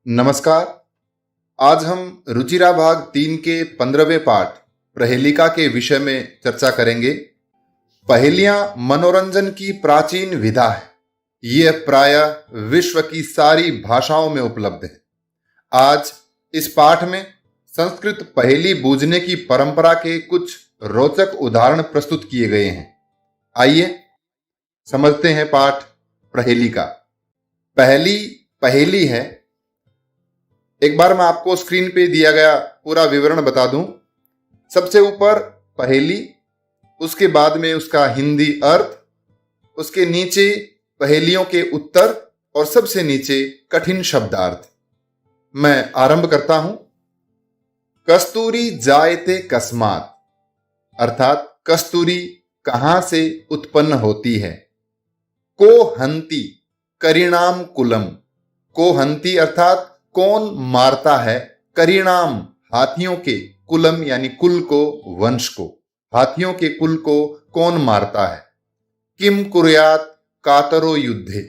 नमस्कार। आज हम रुचिरा भाग 3 के 15वें पाठ प्रहेलिका के विषय में चर्चा करेंगे। पहेलियां मनोरंजन की प्राचीन विधा है। यह प्रायः विश्व की सारी भाषाओं में उपलब्ध है। आज इस पाठ में संस्कृत पहेली बूझने की परंपरा के कुछ रोचक उदाहरण प्रस्तुत किए गए हैं। आइए समझते हैं पाठ प्रहेलिका। पहली पहेली है, एक बार मैं आपको स्क्रीन पे दिया गया पूरा विवरण बता दूं। सबसे ऊपर पहेली, उसके बाद में उसका हिंदी अर्थ, उसके नीचे पहेलियों के उत्तर और सबसे नीचे कठिन शब्दार्थ। मैं आरंभ करता हूं। कस्तूरी जायते कस्मात, अर्थात कस्तूरी कहां से उत्पन्न होती है। को हंती करिणाम कुलम, को हंती अर्थात कौन मारता है, करिणाम हाथियों के, कुलम यानी कुल को, वंश को, हाथियों के कुल को कौन मारता है। किम कुर्यात कातरो युद्धे,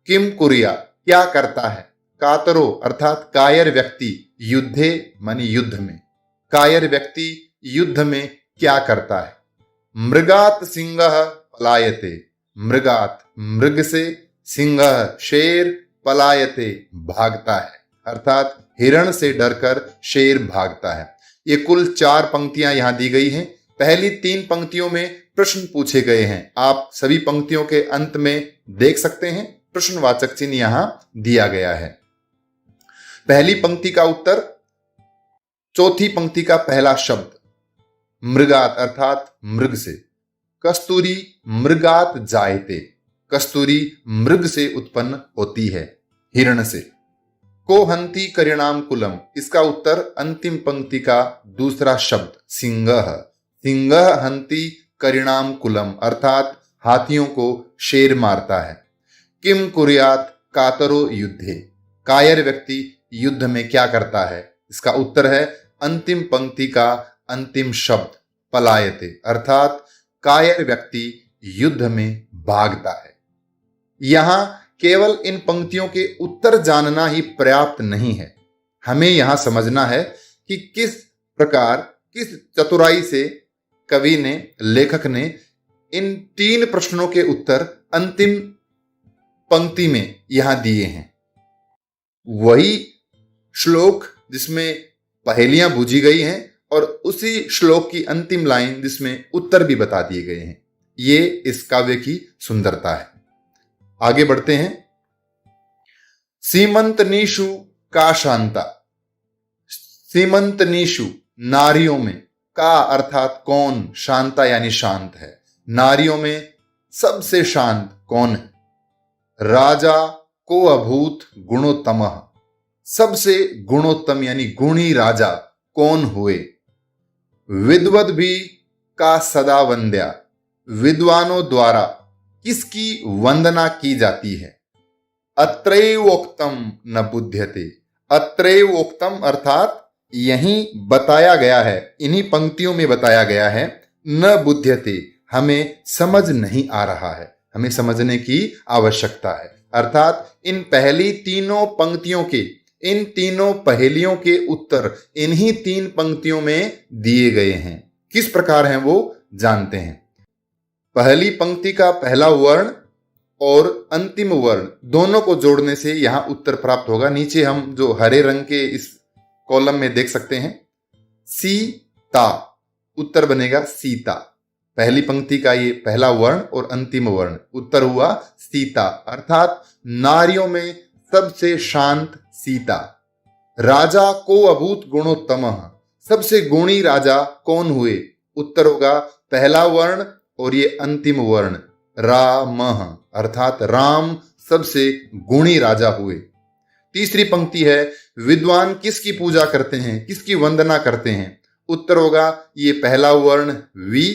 किम कुर्या क्या करता है, कातरो अर्थात कायर व्यक्ति, युद्धे मानी युद्ध में, कायर व्यक्ति युद्ध में क्या करता है। मृगात सिंहः पलायते, मृगात मृग से, सिंहः शेर, पलायते भागता है, अर्थात हिरण से डरकर शेर भागता है। ये कुल 4 पंक्तियां यहां दी गई हैं। पहली 3 पंक्तियों में प्रश्न पूछे गए हैं। आप सभी पंक्तियों के अंत में देख सकते हैं प्रश्नवाचक चिन्ह यहां दिया गया है। पहली पंक्ति का उत्तर, चौथी पंक्ति का पहला शब्द मृगात अर्थात मृग से। कस्तूरी मृगात जायते, कस्तूरी मृग से उत्पन्न होती है, हिरण से। को हंती करिणाम कुलम, इसका उत्तर अंतिम पंक्ति का दूसरा शब्द सिंहः, सिंहः हंती करिणाम कुलम अर्थात हाथियों को शेर मारता है। किम कुर्यात कातरो युद्धे, कायर व्यक्ति युद्ध में क्या करता है, इसका उत्तर है अंतिम पंक्ति का अंतिम शब्द पलायते अर्थात कायर व्यक्ति युद्ध में भागता है। यहां केवल इन पंक्तियों के उत्तर जानना ही पर्याप्त नहीं है। हमें यहां समझना है कि किस प्रकार, किस चतुराई से कवि ने, लेखक ने इन 3 प्रश्नों के उत्तर अंतिम पंक्ति में यहां दिए हैं। वही श्लोक जिसमें पहेलियां बूझी गई हैं और उसी श्लोक की अंतिम लाइन जिसमें उत्तर भी बता दिए गए हैं। ये इस काव्य की सुंदरता है। आगे बढ़ते हैं। सीमंत नीशु का शांता, सीमंत नीशु नारियों में, का अर्थात कौन, शांता यानी शांत है, नारियों में सबसे शांत कौन है। राजा को अभूत गुणोत्तमः, सबसे गुणोत्तम यानी गुणी राजा कौन हुए। विद्वद भी का सदा वंद्या, विद्वानों द्वारा किसकी वंदना की जाती है। अत्रैवोक्तम न बुध्यते, अत्रैवोक्तम अर्थात यहीं बताया गया है, इन्हीं पंक्तियों में बताया गया है। न बुध्यते हमें समझ नहीं आ रहा है, हमें समझने की आवश्यकता है। अर्थात इन पहली तीनों पंक्तियों के, इन तीनों पहेलियों के उत्तर इन्हीं 3 पंक्तियों में दिए गए हैं। किस प्रकार हैं वो जानते हैं। पहली पंक्ति का पहला वर्ण और अंतिम वर्ण दोनों को जोड़ने से यहां उत्तर प्राप्त होगा। नीचे हम जो हरे रंग के इस कॉलम में देख सकते हैं, सीता, उत्तर बनेगा सीता। पहली पंक्ति का ये पहला वर्ण और अंतिम वर्ण, उत्तर हुआ सीता अर्थात नारियों में सबसे शांत सीता। राजा को अभूत गुणोत्तमः, सबसे गुणी राजा कौन हुए, उत्तर होगा पहला वर्ण और ये अंतिम वर्ण रामः अर्थात राम सबसे गुणी राजा हुए। तीसरी पंक्ति है, विद्वान किसकी पूजा करते हैं, किसकी वंदना करते हैं, उत्तर होगा ये पहला वर्ण वि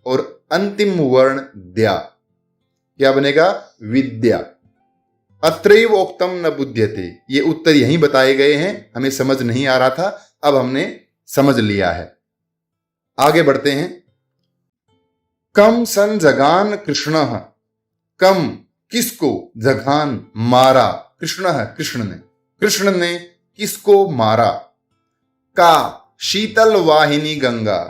और अंतिम वर्ण द्या, क्या बनेगा विद्या। अत्रैवोक्तम न बुध्यते, ये उत्तर यहीं बताए गए हैं, हमें समझ नहीं आ रहा था, अब हमने समझ लिया है। आगे बढ़ते हैं। कम सन जगान कृष्ण, कम किसको, जघान मारा, कृष्ण है कृष्ण ने, कृष्ण ने किसको मारा? का शीतल वाहिनी गंगा।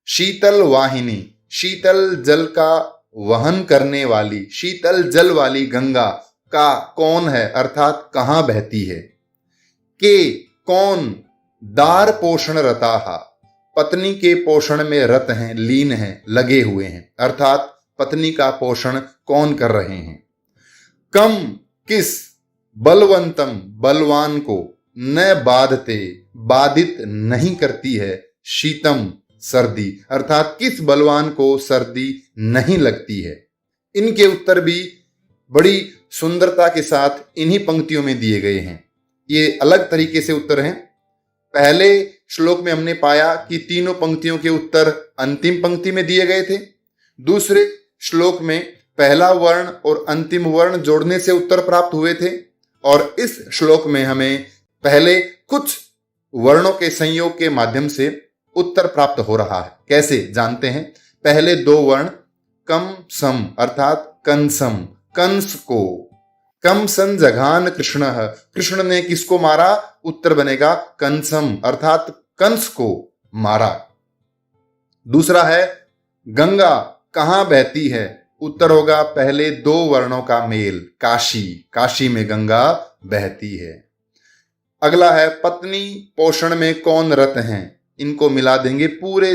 शीतल वाहिनी, शीतल जल का वहन करने वाली, शीतल जल वाली गंगा का कौन है, अर्थात कहां बहती है? के कौन दार पोषण रताहा, पत्नी के पोषण में रत हैं, लीन हैं, लगे हुए हैं, अर्थात पत्नी का पोषण कौन कर रहे हैं? कम किस, बलवंतम बलवान को, न बाधते बाधित नहीं करती है, शीतम सर्दी, अर्थात किस बलवान को सर्दी नहीं लगती है। इनके उत्तर भी बड़ी सुंदरता के साथ इन्हीं पंक्तियों में दिए गए हैं। ये अलग तरीके से उत्तर हैं। पहले श्लोक में हमने पाया कि तीनों पंक्तियों के उत्तर अंतिम पंक्ति में दिए गए थे। दूसरे श्लोक में पहला वर्ण और अंतिम वर्ण जोड़ने से उत्तर प्राप्त हुए थे, और इस श्लोक में हमें पहले कुछ वर्णों के संयोग के माध्यम से उत्तर प्राप्त हो रहा है। कैसे जानते हैं? पहले दो वर्ण कम सम अर्थात कंसम, कंस को, कम सन जघान कृष्ण, कृष्ण ने किसको मारा? उत्तर बनेगा कंसम अर्थात कंस को मारा। दूसरा है गंगा कहां बहती है? उत्तर होगा पहले दो वर्णों का मेल, काशी, काशी में गंगा बहती है। अगला है पत्नी पोषण में कौन रत हैं? इनको मिला देंगे पूरे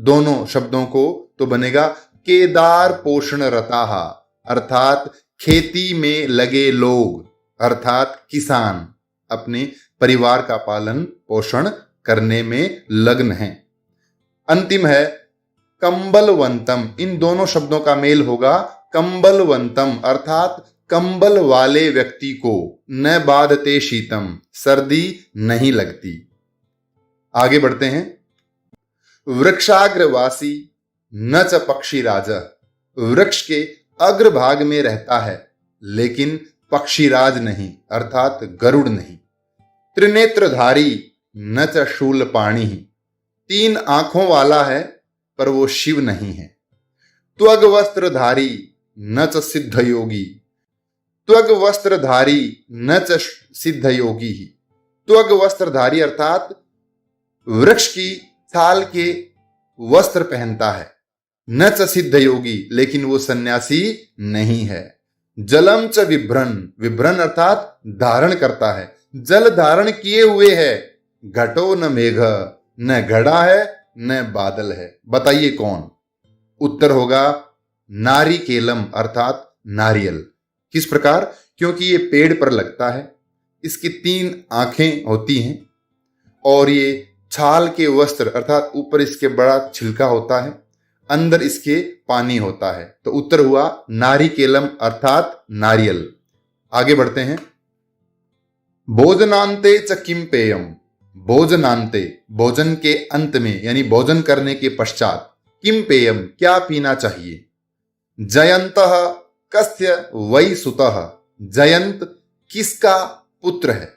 दोनों शब्दों को तो बनेगा केदार पोषण रताहा, अर्थात खेती में लगे लोग, अर्थात किसान अपने परिवार का पालन पोषण करने में लग्न हैं। अंतिम है कंबलवंतम, इन दोनों शब्दों का मेल होगा कंबलवंतम अर्थात कंबल वाले व्यक्ति को, न बाधते शीतम, सर्दी नहीं लगती। आगे बढ़ते हैं। वृक्षाग्रवासी न च पक्षी राजा, वृक्ष के अग्रभाग में रहता है लेकिन पक्षीराज नहीं अर्थात गरुड़ नहीं। त्रिनेत्रधारी न च शूलपाणी, तीन आंखों वाला है पर वो शिव नहीं है। त्वग वस्त्रधारी न च सिद्ध योगी, त्वग वस्त्रधारी न च सिद्ध योगी। त्वग वस्त्रधारी अर्थात वृक्ष की छाल के वस्त्र पहनता है, न च सिद्ध योगी लेकिन वो सन्यासी नहीं है। जलम च विभ्रन, विभ्रन अर्थात धारण करता है, जल धारण किए हुए है। घटो न मेघ, न घड़ा है न बादल है। बताइए कौन? उत्तर होगा नारिकेलम अर्थात नारियल। किस प्रकार? क्योंकि ये पेड़ पर लगता है, इसकी तीन आंखें होती हैं और ये छाल के वस्त्र अर्थात ऊपर इसके बड़ा छिलका होता है, अंदर इसके पानी होता है, तो उत्तर हुआ नारिकेलम अर्थात नारियल। आगे बढ़ते हैं। भोजनांते च किम पेयम, भोजनांते भोजन के अंत में यानी भोजन करने के पश्चात, किम पेयम क्या पीना चाहिए? जयंतः कस्य वै सुतः, जयंत किसका पुत्र है?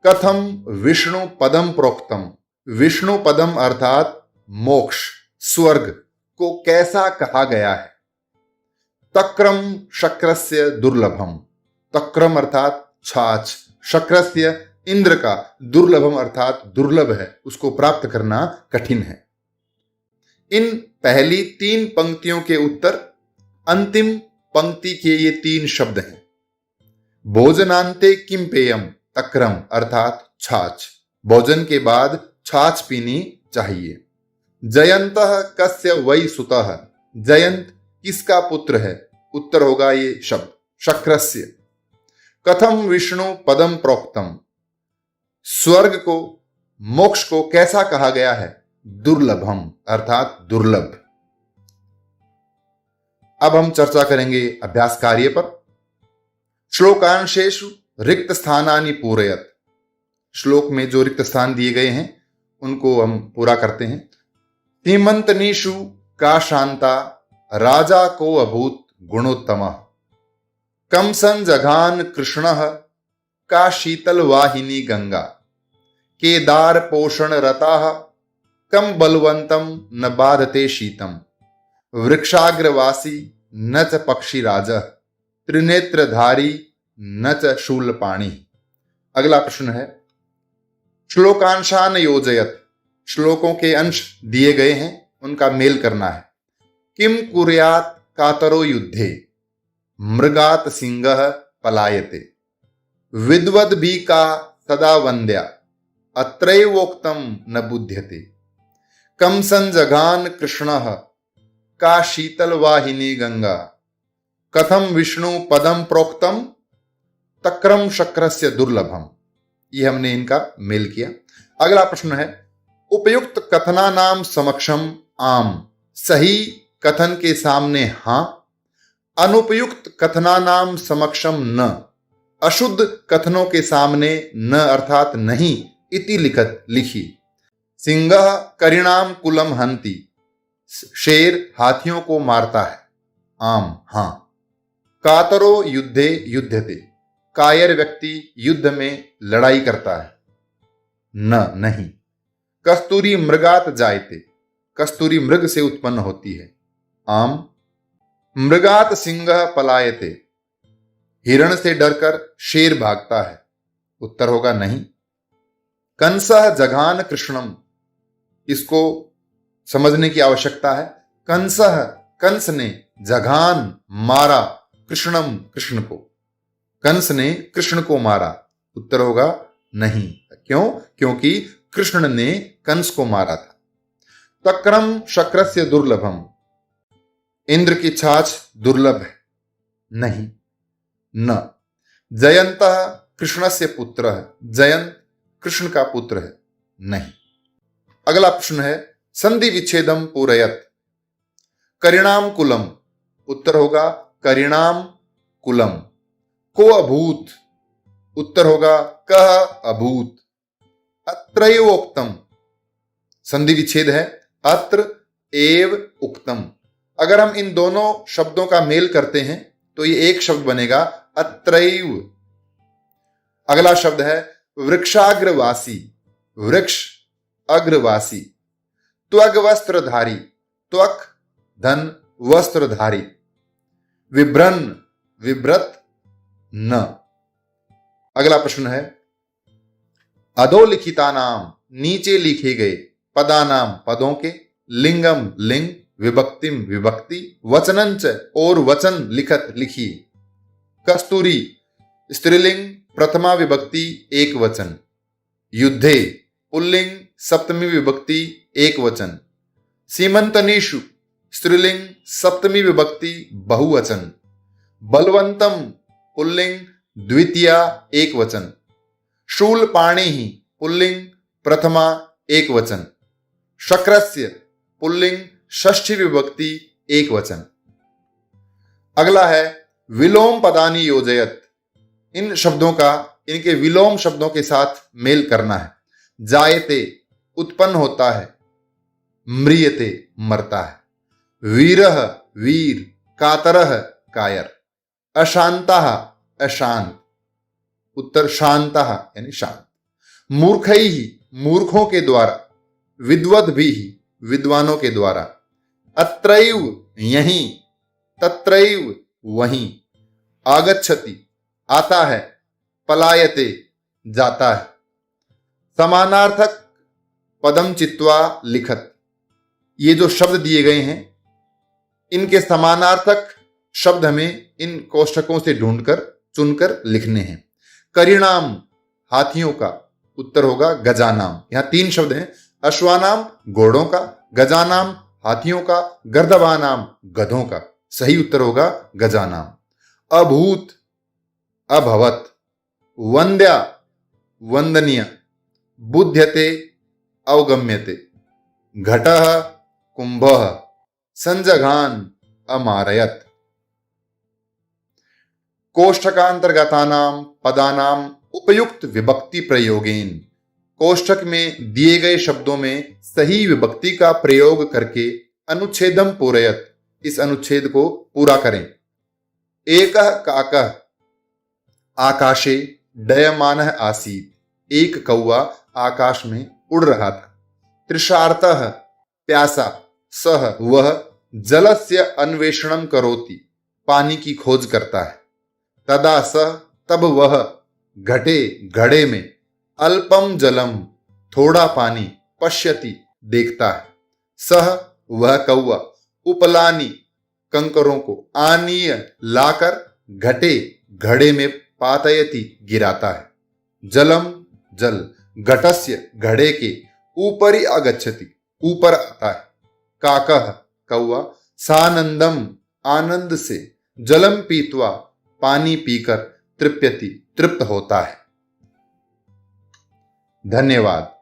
कथम विष्णु पदम प्रोक्तम, विष्णु पदम अर्थात मोक्ष स्वर्ग को कैसा कहा गया है? तक्रम शक्रस्य दुर्लभम, तक्रम अर्थात छाछ, शक्रस्य इंद्र का, दुर्लभम अर्थात दुर्लभ है, उसको प्राप्त करना कठिन है। इन पहली तीन पंक्तियों के उत्तर अंतिम पंक्ति के ये तीन शब्द हैं। भोजनांते किम पेयम, तक्रम अर्थात छाछ, भोजन के बाद छाछ पीनी चाहिए। जयंतः कस्य वै सुतः, जयंत किसका पुत्र है? उत्तर होगा ये शब्द शक्रस्य। कथम विष्णु पदम प्रोक्तम, स्वर्ग को मोक्ष को कैसा कहा गया है? दुर्लभम अर्थात दुर्लभ। अब हम चर्चा करेंगे अभ्यास कार्य पर। श्लोकांशेषु रिक्त स्थानानि पूरयत, श्लोक में जो रिक्त स्थान दिए गए हैं उनको हम पूरा करते हैं। हेमंतनीषु का शांता, राजा को अभूत गुणोत्तम, कंसन जघान कृष्णः, का शीतल वाहिनी गंगा, केदार पोषण रताः, कम बलवंतम न बाधते शीतम, वृक्षाग्रवासी न च पक्षी राजः, त्रिनेत्रधारी न च शूलपाणी। अगला प्रश्न है, श्लोकांशान योजयत, श्लोकों के अंश दिए गए हैं, उनका मेल करना है। किम कुर्यात कातरो युद्धे मृगात सिंहः पलायते विद्वद भी का सदा वंद्या अत्रैवोक्तम न बुध्यते कम संजघान कृष्णः का शीतल वाहिनी गंगा कथम विष्णु पदम प्रोक्तम तक्रम शक्रस्य दुर्लभम। ये हमने इनका मेल किया। अगला प्रश्न है, उपयुक्त कथना नाम समक्षम आम, सही कथन के सामने हां, अनुपयुक्त कथना नाम समक्षम न, अशुद्ध कथनों के सामने न अर्थात नहीं इति लिखी। सिंह करिणाम कुलम हंति, शेर हाथियों को मारता है, आम हां। कातरो युद्धे युध्यते, कायर व्यक्ति युद्ध में लड़ाई करता है, न नहीं। कस्तूरी मृगात जायते, कस्तूरी मृग से उत्पन्न होती है, आम। मृगात सिंह पलायते, हिरण से डरकर शेर भागता है, उत्तर होगा नहीं। कंसः जघान कृष्णम, इसको समझने की आवश्यकता है। कंसः, कंस ने, जघान मारा, कृष्णम कृष्ण को, कंस ने कृष्ण को मारा, उत्तर होगा नहीं। क्यों? क्योंकि कृष्ण ने कंस को मारा था। तक्रम शक्रस्य दुर्लभम, इंद्र की छाछ दुर्लभ है, नहीं। न जयंत कृष्णस्य पुत्र है, जयंत कृष्ण का पुत्र है, नहीं। अगला प्रश्न है, संधि विच्छेदम पूरयत करिणाम कुलम, उत्तर होगा करिणाम कुलम। को अभूत, उत्तर होगा कह अभूत। अत्रैव उक्तम, संधि विच्छेद है, अत्र एव उक्तम। अगर हम इन दोनों शब्दों का मेल करते हैं तो ये एक शब्द बनेगा, अत्रैव। अगला शब्द है वृक्षाग्रवासी, वृक्ष अग्रवासी। त्वग वस्त्रधारी, त्वक धन वस्त्रधारी। विभ्रन, विभ्रत न। अगला प्रश्न है, अधोलिखिता नाम, नीचे लिखे गए, पदानाम पदों के, लिंगम लिंग, विभक्तिम विभक्ति, वचनंच और वचन लिखत लिखिए। कस्तूरी स्त्रीलिंग प्रथमा विभक्ति एक वचन। युद्धे पुल्लिंग सप्तमी विभक्ति एक वचन। सीमंतनीषु स्त्रीलिंग सप्तमी विभक्ति बहुवचन। बलवंतम पुल्लिंग द्वितीया एक वचन। शूलपाणि पुल्लिंग प्रथमा एक वचन। शक्रस्य पुल्लिंग षष्ठी विभक्ति एक वचन। अगला है विलोम पदानि योजयत, इन शब्दों का इनके विलोम शब्दों के साथ मेल करना है। जायते उत्पन्न होता है, म्रियते मरता है। वीरः वीर, कातरः कायर। अशांतः अशांत, उत्तर शांतः यानी शांत। मूर्खैः मूर्खों के द्वारा। विद्वद्भिः विद्वानों के द्वारा। अत्रैव यहीं, तत्रैव वहीं। आगच्छति आता है, पलायते जाता है। समानार्थक पदम चित्वा लिखत, ये जो शब्द दिए गए हैं इनके समानार्थक शब्द हमें इन कोष्ठकों से ढूंढकर चुनकर लिखने हैं। करिणाम हाथियों का, उत्तर होगा गजानाम। यहां तीन शब्द हैं, अश्वानाम घोड़ों का, गजानाम हाथियों का, गर्दभानाम गधों का। सही उत्तर होगा गजानाम। अभूत अभवत। वंद्या वंदनीय। बुध्यते अवगम्यते। घटः कुंभः। संजघान अमारयत। कोष्ठकांतर्गतानाम पदानाम उपयुक्त विभक्ति प्रयोगेन, कोष्ठक में दिए गए शब्दों में सही विभक्ति का प्रयोग करके अनुच्छेदम पूरयत, इस अनुच्छेद को पूरा करें। एकः काकः आकाशे डयमानः आसीत्, एक कौवा आकाश में उड़ रहा था। तृषार्तः प्यासा, सह वह जलस्य अन्वेषणम करोति, पानी की खोज करता है। तदा सह तब वह घटे घड़े में, अल्पम जलम थोड़ा पानी, पश्यति देखता है, सह वह कौवा, उपलानी कंकरों को, आनीय लाकर, घटे घड़े में, पातयति गिराता है, जलम जल, घटस्य घड़े के, ऊपरी आगच्छति ऊपर आता है, काकः कौवा, सानंदम आनंद से, जलम पीत्वा पानी पीकर, तृप्यति तृप्त होता है। धन्यवाद।